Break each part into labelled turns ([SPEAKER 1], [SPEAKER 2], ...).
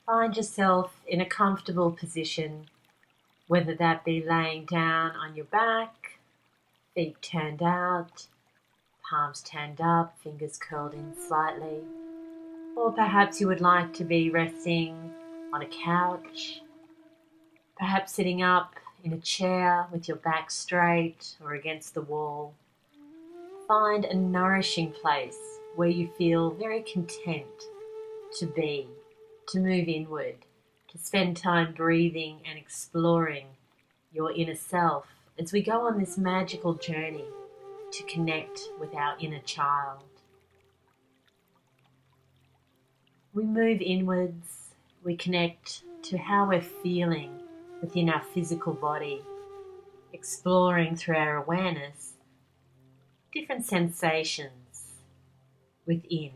[SPEAKER 1] Find yourself in a comfortable position, whether that be laying down on your back, feet turned out, palms turned up, fingers curled in slightly, or perhaps you would like to be resting on a couch, perhaps sitting up in a chair with your back straight or against the wall. Find a nourishing place where you feel very content to be, to move inward, to spend time breathing and exploring your inner self as we go on this magical journey to connect with our inner child. We move inwards, we connect to how we're feeling within our physical body, exploring through our awareness different sensations within,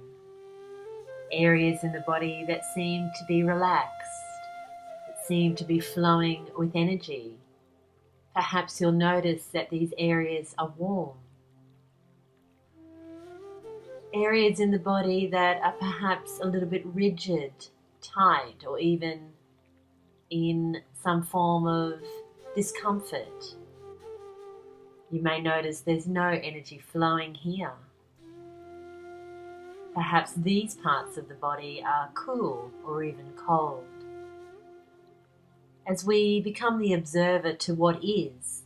[SPEAKER 1] areas in the body that seem to be relaxed, that seem to be flowing with energy. Perhaps you'll notice that these areas are warm. Areas in the body that are perhaps a little bit rigid, tight, or even in some form of discomfort. You may notice there's no energy flowing here. Perhaps these parts of the body are cool or even cold. As we become the observer to what is,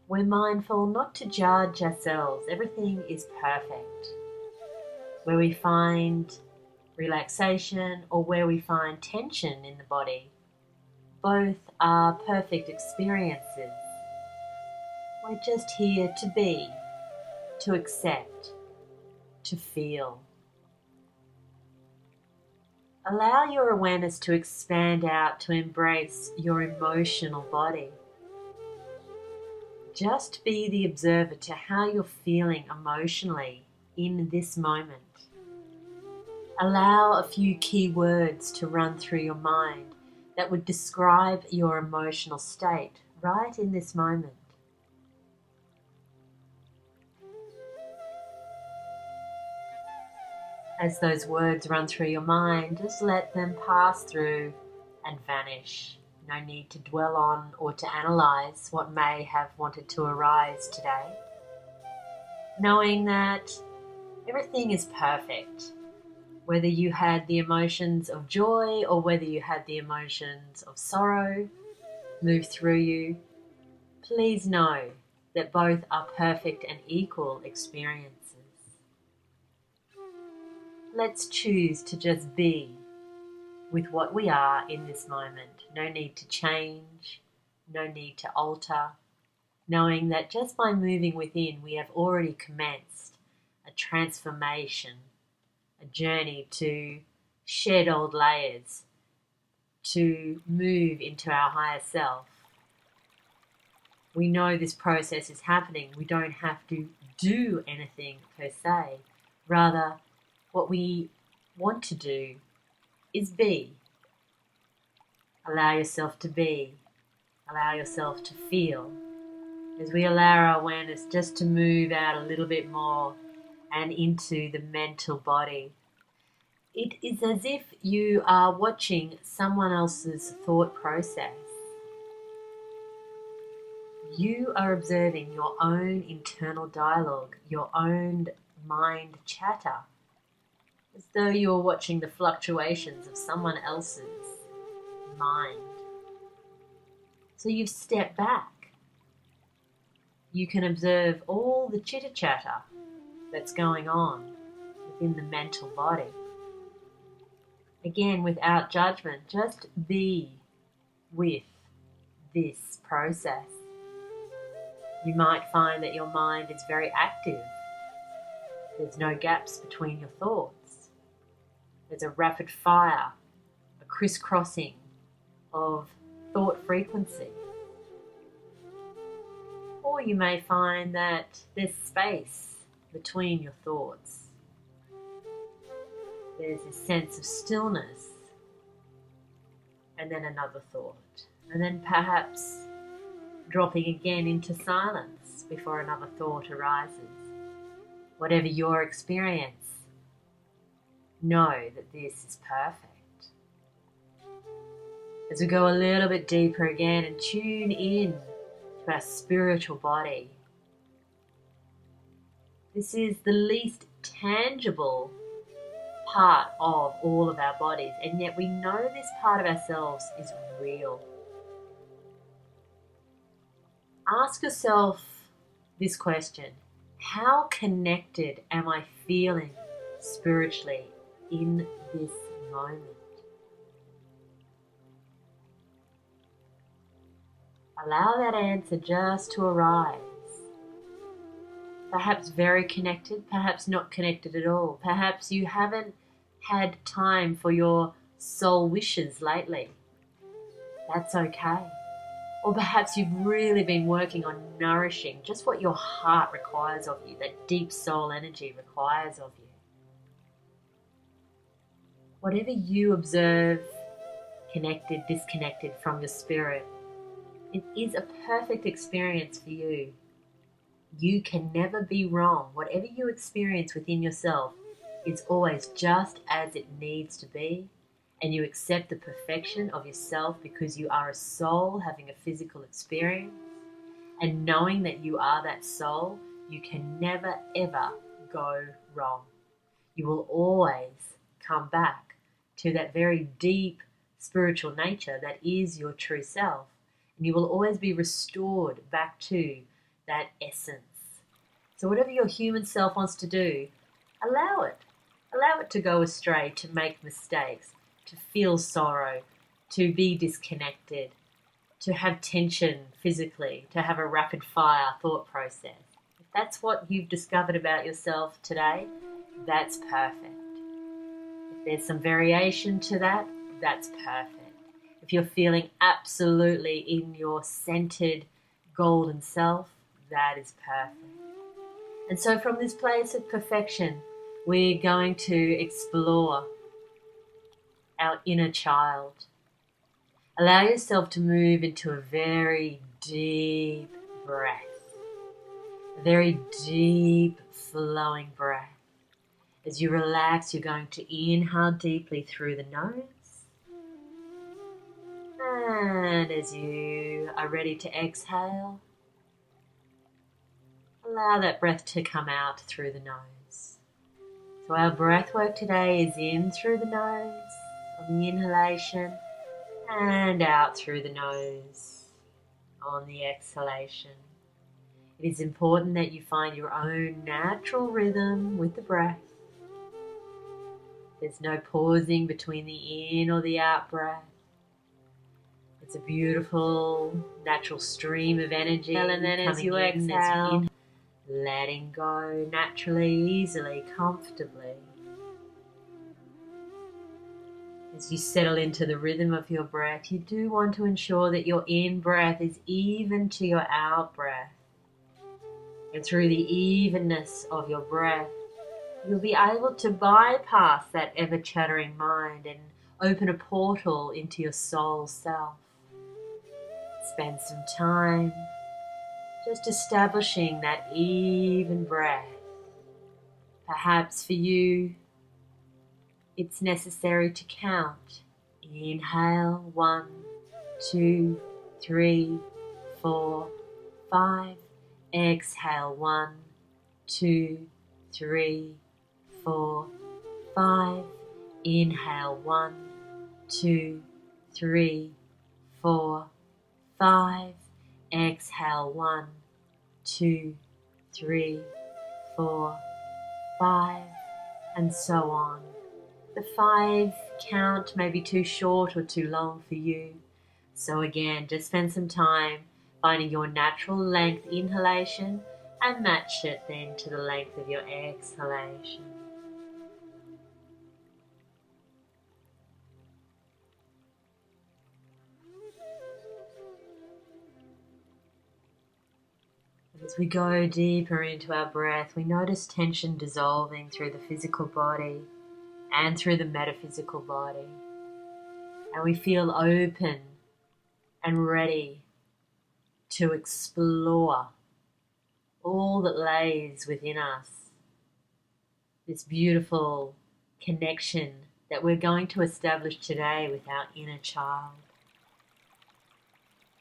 [SPEAKER 1] we're mindful not to judge ourselves. Everything is perfect. Where we find relaxation or where we find tension in the body, both are perfect experiences. We're just here to be, to accept, to feel. Allow your awareness to expand out to embrace your emotional body. Just be the observer to how you're feeling emotionally in this moment. Allow a few key words to run through your mind that would describe your emotional state right in this moment. As those words run through your mind, just let them pass through and vanish. No need to dwell on or to analyze what may have wanted to arise today. Knowing that everything is perfect. Whether you had the emotions of joy or whether you had the emotions of sorrow move through you, please know that both are perfect and equal experiences. Let's choose to just be with what we are in this moment. No need to change, no need to alter, knowing that just by moving within, we have already commenced a transformation, a journey to shed old layers, to move into our higher self. We know this process is happening. We don't have to do anything per se. Rather, what we want to do is be. Allow yourself to be. Allow yourself to feel. As we allow our awareness just to move out a little bit more and into the mental body. It is as if you are watching someone else's thought process. You are observing your own internal dialogue, your own mind chatter, as though you're watching the fluctuations of someone else's mind. So you've stepped back. You can observe all the chitter-chatter that's going on within the mental body. Again, without judgment, just be with this process. You might find that your mind is very active. There's no gaps between your thoughts. There's a rapid fire, a crisscrossing of thought frequency. Or you may find that there's space between your thoughts. There's a sense of stillness, and then another thought, and then perhaps dropping again into silence before another thought arises. Whatever your experience, know that this is perfect. As we go a little bit deeper again and tune in to our spiritual body. This is the least tangible part of all of our bodies, and yet we know this part of ourselves is real. Ask yourself this question: how connected am I feeling spiritually in this moment? Allow that answer just to arise. Perhaps very connected, perhaps not connected at all. Perhaps you haven't had time for your soul wishes lately. That's okay. Or perhaps you've really been working on nourishing just what your heart requires of you, that deep soul energy requires of you. Whatever you observe, connected, disconnected from your spirit, it is a perfect experience for you. You can never be wrong. Whatever you experience within yourself is always just as it needs to be, and you accept the perfection of yourself because you are a soul having a physical experience, and knowing that you are that soul, you can never ever go wrong. You will always come back to that very deep spiritual nature that is your true self, and you will always be restored back to that essence. So whatever your human self wants to do, allow it. Allow it to go astray, to make mistakes, to feel sorrow, to be disconnected, to have tension physically, to have a rapid fire thought process. If that's what you've discovered about yourself today, that's perfect. If there's some variation to that, that's perfect. If you're feeling absolutely in your centered golden self, that is perfect. And so from this place of perfection, we're going to explore our inner child. Allow yourself to move into a very deep breath, a very deep flowing breath. As you relax, you're going to inhale deeply through the nose. And as you are ready to exhale, allow that breath to come out through the nose. So our breath work today is in through the nose on the inhalation and out through the nose on the exhalation. It is important that you find your own natural rhythm with the breath. There's no pausing between the in or the out breath. It's a beautiful natural stream of energy. And then as you exhale, letting go naturally, easily, comfortably. As you settle into the rhythm of your breath, you do want to ensure that your in breath is even to your out breath. And through the evenness of your breath, you'll be able to bypass that ever-chattering mind and open a portal into your soul self. Spend some time just establishing that even breath. Perhaps for you, it's necessary to count. Inhale, 1, 2, 3, 4, 5. Exhale, 1, 2, 3, 4, 5. Inhale, 1, 2, 3, 4, 5. Exhale, 1, 2, 3, 4, 5, and so on. The 5 count may be too short or too long for you. So again, just spend some time finding your natural length inhalation and match it then to the length of your exhalation. As we go deeper into our breath, we notice tension dissolving through the physical body and through the metaphysical body. And we feel open and ready to explore all that lays within us. This beautiful connection that we're going to establish today with our inner child.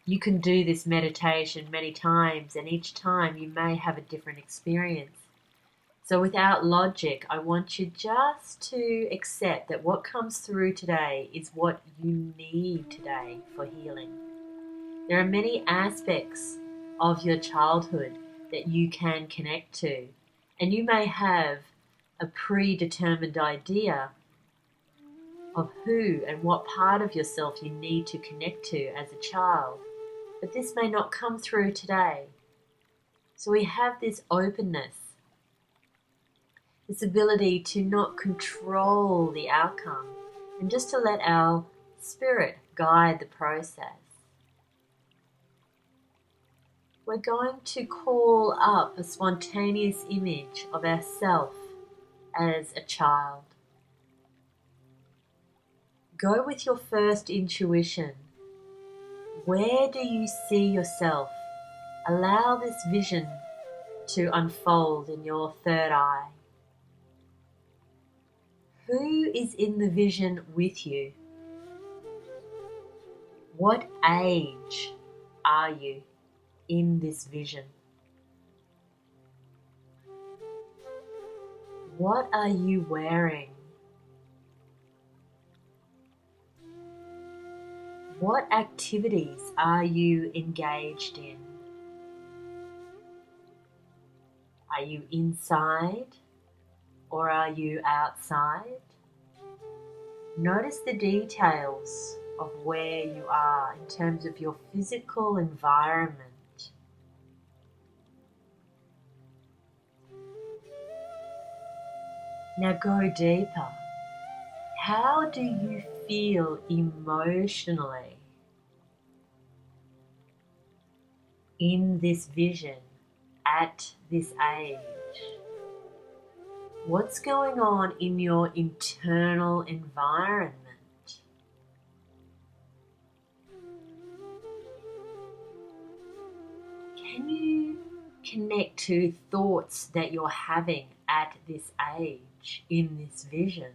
[SPEAKER 1] You can do this meditation many times, and each time you may have a different experience. So without logic, I want you just to accept that what comes through today is what you need today for healing. There are many aspects of your childhood that you can connect to, and you may have a predetermined idea of who and what part of yourself you need to connect to as a child, but this may not come through today. So we have this openness, this ability to not control the outcome and just to let our spirit guide the process. We're going to call up a spontaneous image of ourself as a child. Go with your first intuition. Where do you see yourself? Allow this vision to unfold in your third eye. Who is in the vision with you? What age are you in this vision? What are you wearing? What activities are you engaged in? Are you inside or are you outside? Notice the details of where you are in terms of your physical environment. Now go deeper. How do you feel emotionally in this vision at this age? What's going on in your internal environment? Can you connect to thoughts that you're having at this age in this vision?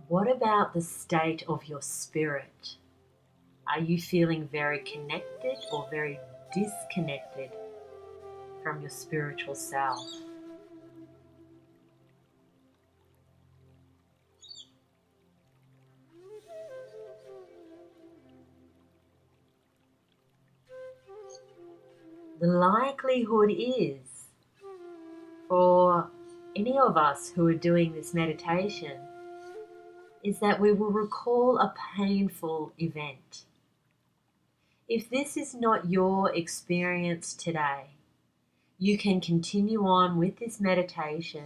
[SPEAKER 1] What about the state of your spirit? Are you feeling very connected or very disconnected from your spiritual self? The likelihood is, for any of us who are doing this meditation, is that we will recall a painful event. If this is not your experience today, you can continue on with this meditation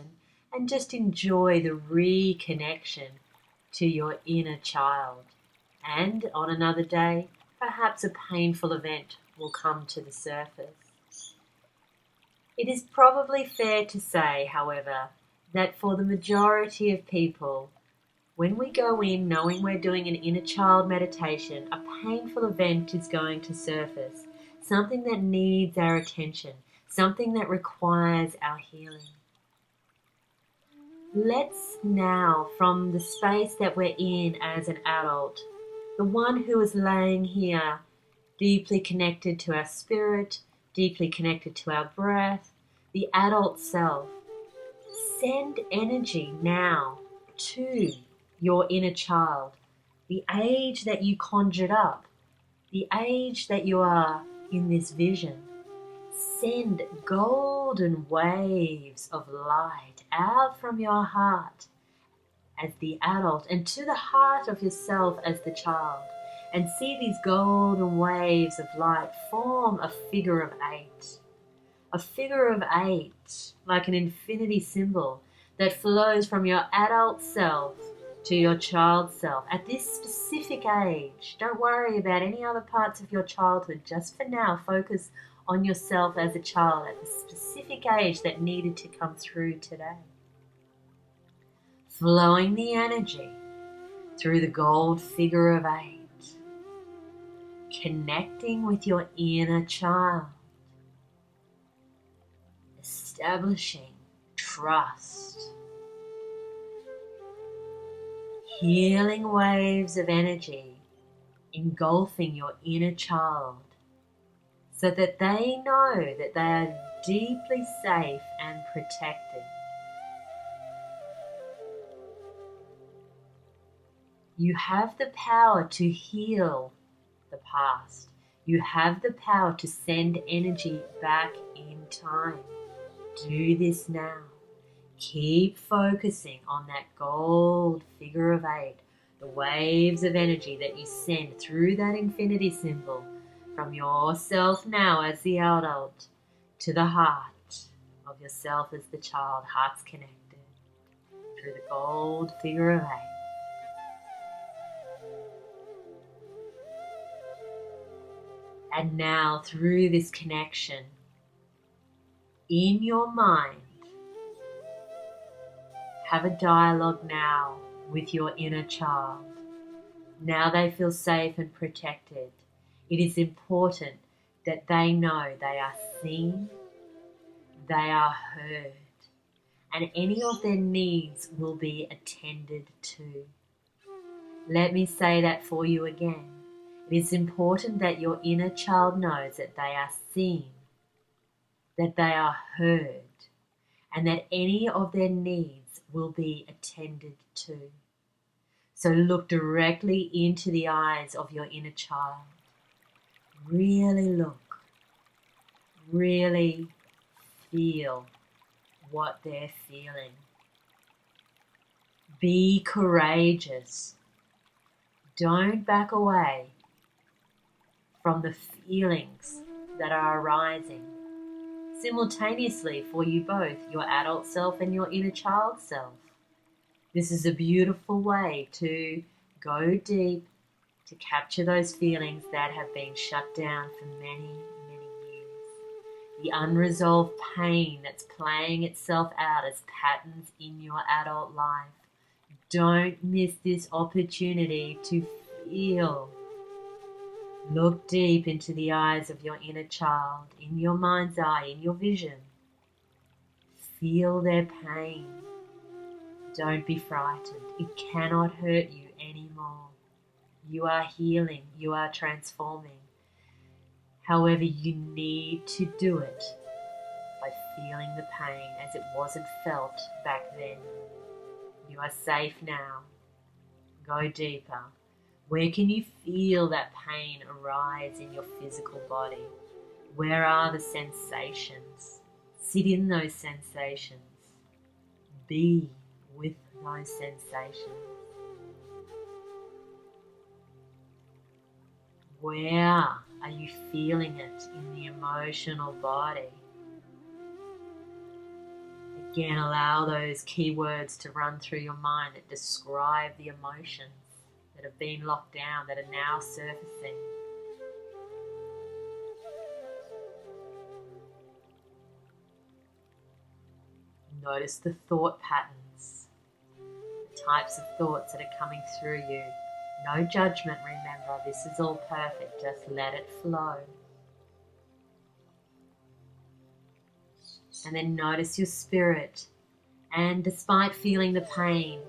[SPEAKER 1] and just enjoy the reconnection to your inner child. And on another day, perhaps a painful event will come to the surface. It is probably fair to say, however, that for the majority of people, when we go in knowing we're doing an inner child meditation, a painful event is going to surface, something that needs our attention, something that requires our healing. Let's now, from the space that we're in as an adult, the one who is laying here deeply connected to our spirit, deeply connected to our breath, the adult self, send energy now to your inner child, the age that you conjured up, the age that you are in this vision. Send golden waves of light out from your heart as the adult and to the heart of yourself as the child, and see these golden waves of light form a figure of 8. A figure of 8, like an infinity symbol that flows from your adult self to your child self at this specific age. Don't worry about any other parts of your childhood. Just for now, focus on yourself as a child at the specific age that needed to come through today. Flowing the energy through the gold figure of 8. connecting with your inner child, establishing trust, healing waves of energy engulfing your inner child so that they know that they are deeply safe and protected. You have the power to heal the past. You have the power to send energy back in time. Do this now. Keep focusing on that gold figure of 8, the waves of energy that you send through that infinity symbol from yourself now as the adult to the heart of yourself as the child, hearts connected, through the gold figure of 8. And now through this connection, in your mind, have a dialogue now with your inner child. Now they feel safe and protected. It is important that they know they are seen, they are heard, and any of their needs will be attended to. Let me say that for you again. It is important that your inner child knows that they are seen, that they are heard, and that any of their needs will be attended to. So look directly into the eyes of your inner child. Really look. Really feel what they're feeling. Be courageous. Don't back away from the feelings that are arising simultaneously for you both, your adult self and your inner child self. This is a beautiful way to go deep, to capture those feelings that have been shut down for many, many years. The unresolved pain that's playing itself out as patterns in your adult life. Don't miss this opportunity to feel. Look deep into the eyes of your inner child, in your mind's eye, in your vision. Feel their pain. Don't be frightened. It cannot hurt you anymore. You are healing. You are transforming. However, you need to do it by feeling the pain as it wasn't felt back then. You are safe now. Go deeper. Where can you feel that pain arise in your physical body? Where are the sensations? Sit in those sensations. Be with those sensations. Where are you feeling it in the emotional body? Again, allow those keywords to run through your mind that describe the emotions that have been locked down, that are now surfacing. Notice the thought patterns, the types of thoughts that are coming through you. No judgment, remember, this is all perfect, just let it flow. And then notice your spirit, and despite feeling the pain,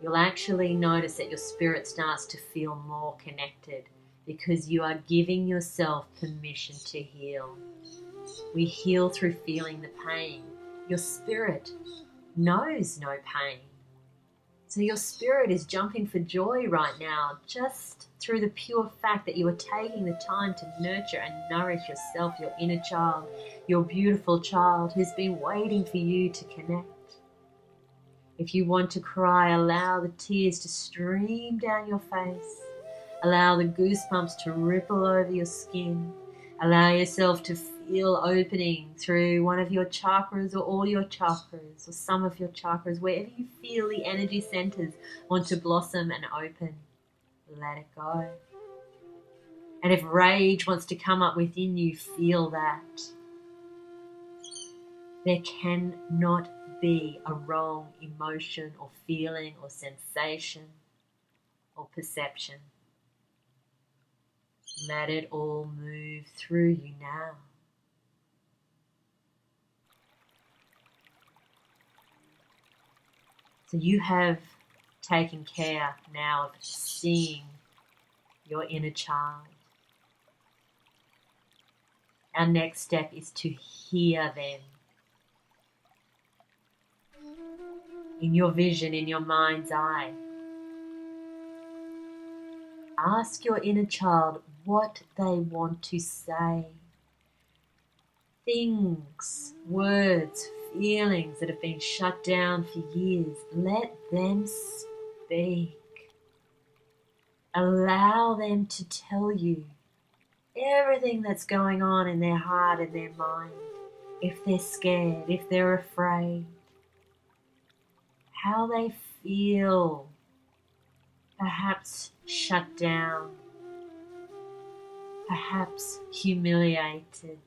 [SPEAKER 1] you'll actually notice that your spirit starts to feel more connected because you are giving yourself permission to heal. We heal through feeling the pain. Your spirit knows no pain. So your spirit is jumping for joy right now just through the pure fact that you are taking the time to nurture and nourish yourself, your inner child, your beautiful child who's been waiting for you to connect. If you want to cry, allow the tears to stream down your face. Allow the goosebumps to ripple over your skin. Allow yourself to feel opening through one of your chakras or all your chakras or some of your chakras, wherever you feel the energy centers want to blossom and open. Let it go. And if rage wants to come up within you, feel that. There cannot be a wrong emotion or feeling or sensation or perception. Let it all move through you now. So you have taken care now of seeing your inner child. Our next step is to hear them. In your vision, in your mind's eye. Ask your inner child what they want to say. Things, words, feelings that have been shut down for years, let them speak. Allow them to tell you everything that's going on in their heart and their mind. If they're scared, if they're afraid, how they feel, perhaps shut down, perhaps humiliated.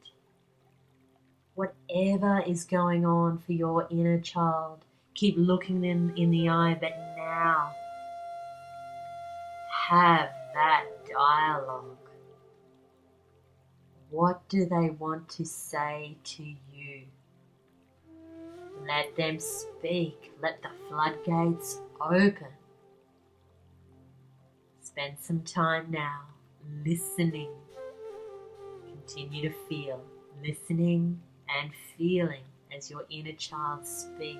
[SPEAKER 1] Whatever is going on for your inner child, keep looking them in the eye, but now have that dialogue. What do they want to say to you? Let them speak. Let the floodgates open. Spend some time now listening. Continue to feel, listening and feeling as your inner child speaks.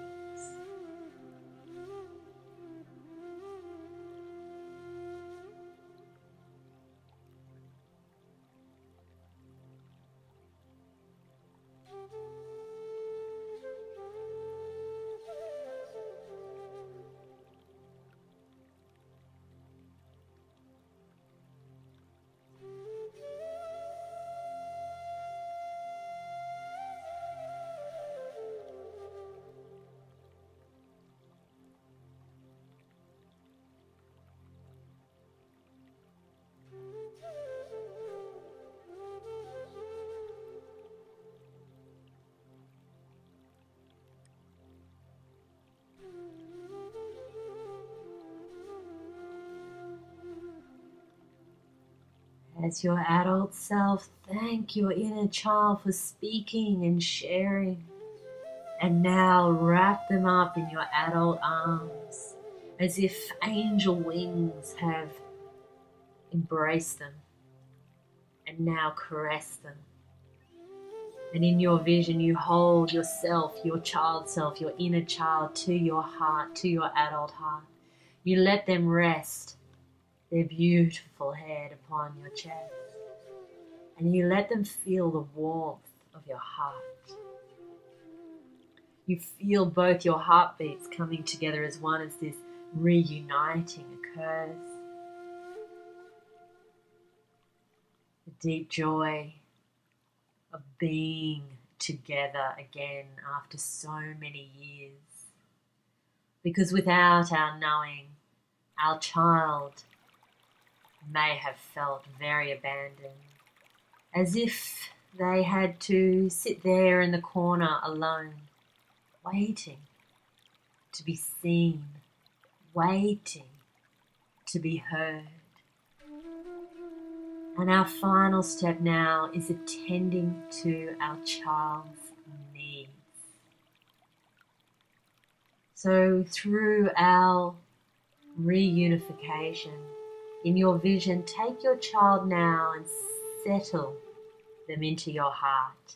[SPEAKER 1] As your adult self, thank your inner child for speaking and sharing. And now wrap them up in your adult arms as if angel wings have embraced them and now caress them. And in your vision, you hold yourself, your child self, your inner child to your heart, to your adult heart. You let them rest their beautiful head upon your chest. And you let them feel the warmth of your heart. You feel both your heartbeats coming together as one as this reuniting occurs. The deep joy of being together again after so many years. Because without our knowing, our child may have felt very abandoned, as if they had to sit there in the corner alone, waiting to be seen, waiting to be heard. And our final step now is attending to our child's needs. So through our reunification, in your vision, take your child now and settle them into your heart.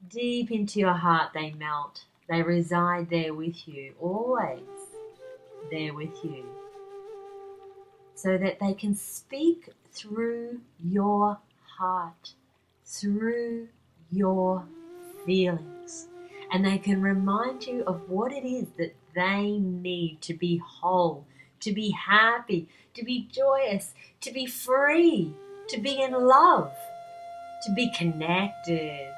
[SPEAKER 1] Deep into your heart they melt. They reside there with you, always there with you, so that they can speak through your heart, through your feelings, and they can remind you of what it is that they need to be whole, to be happy, to be joyous, to be free, to be in love, to be connected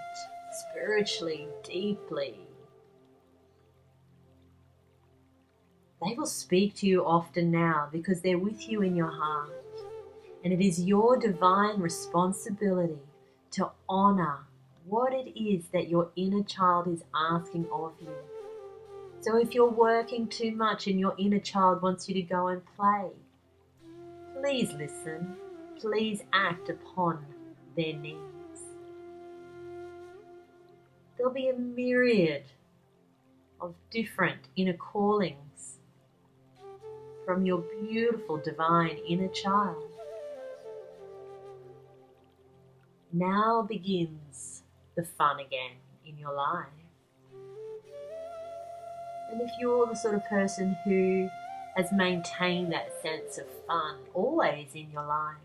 [SPEAKER 1] spiritually, deeply. They will speak to you often now because they're with you in your heart. And it is your divine responsibility to honor what it is that your inner child is asking of you. So if you're working too much and your inner child wants you to go and play, please listen. please act upon their needs. There'll be a myriad of different inner callings from your beautiful divine inner child. Now begins the fun again in your life. And if you're the sort of person who has maintained that sense of fun always in your life,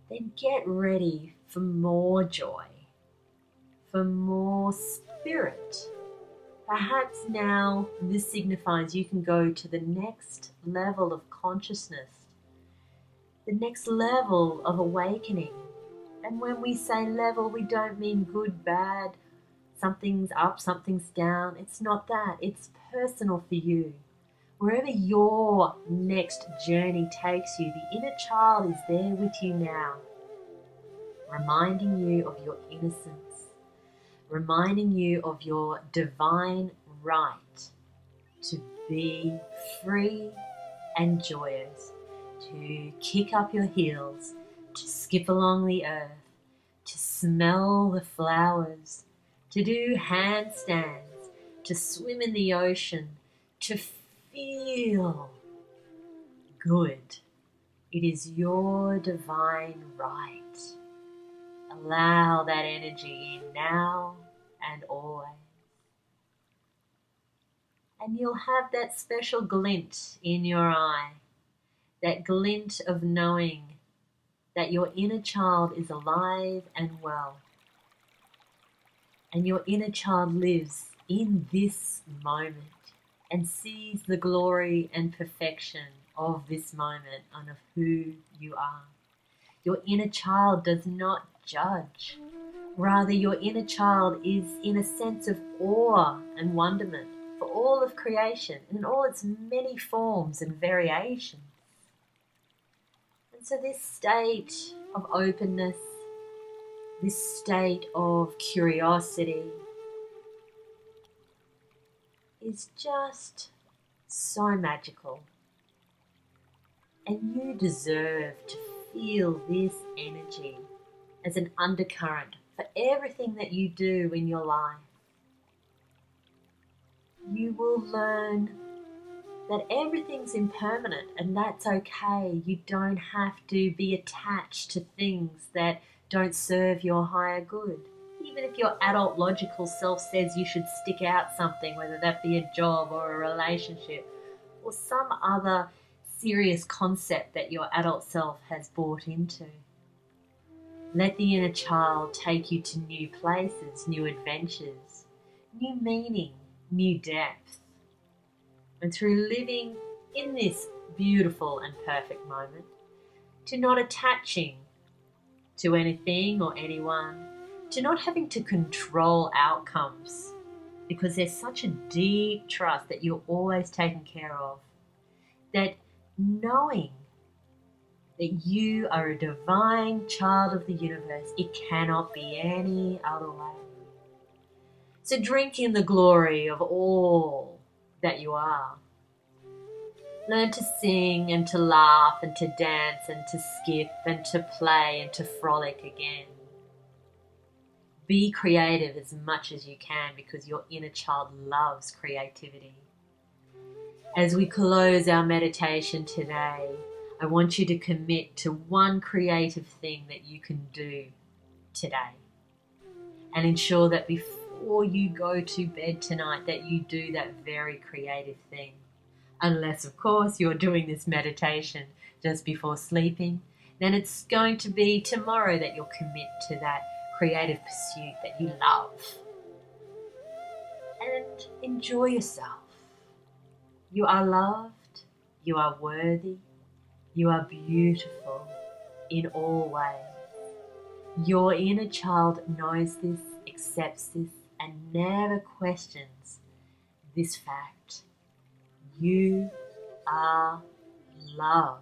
[SPEAKER 1] then get ready for more joy, for more spirit. Perhaps now this signifies you can go to the next level of consciousness, the next level of awakening. And when we say level, we don't mean good, bad, something's up, something's down. It's not that. It's personal for you. Wherever your next journey takes you, the inner child is there with you now, reminding you of your innocence, reminding you of your divine right to be free and joyous, to kick up your heels, to skip along the earth, to smell the flowers, to do handstands, to swim in the ocean, to feel good. It is your divine right. Allow that energy in now and always. And you'll have that special glint in your eye, that glint of knowing that your inner child is alive and well. And your inner child lives in this moment and sees the glory and perfection of this moment and of who you are. Your inner child does not judge. Rather, your inner child is in a sense of awe and wonderment for all of creation in all its many forms and variations. And so this state of openness, this state of curiosity is just so magical. And you deserve to feel this energy as an undercurrent for everything that you do in your life. You will learn that everything's impermanent and that's okay. You don't have to be attached to things that don't serve your higher good. Even if your adult logical self says you should stick out something, whether that be a job or a relationship or some other serious concept that your adult self has bought into. Let the inner child take you to new places, new adventures, new meaning, new depth. And through living in this beautiful and perfect moment, to not attaching to anything or anyone, to not having to control outcomes, because there's such a deep trust that you're always taken care of, that knowing that you are a divine child of the universe, it cannot be any other way. So drink in the glory of all that you are. Learn to sing and to laugh and to dance and to skip and to play and to frolic again. Be creative as much as you can because your inner child loves creativity. As we close our meditation today, I want you to commit to one creative thing that you can do today. And ensure that before you go to bed tonight that you do that very creative thing. Unless, of course, you're doing this meditation just before sleeping, then it's going to be tomorrow that you'll commit to that creative pursuit that you love. And enjoy yourself. You are loved, you are worthy, you are beautiful in all ways. Your inner child knows this, accepts this, and never questions this fact. You are loved.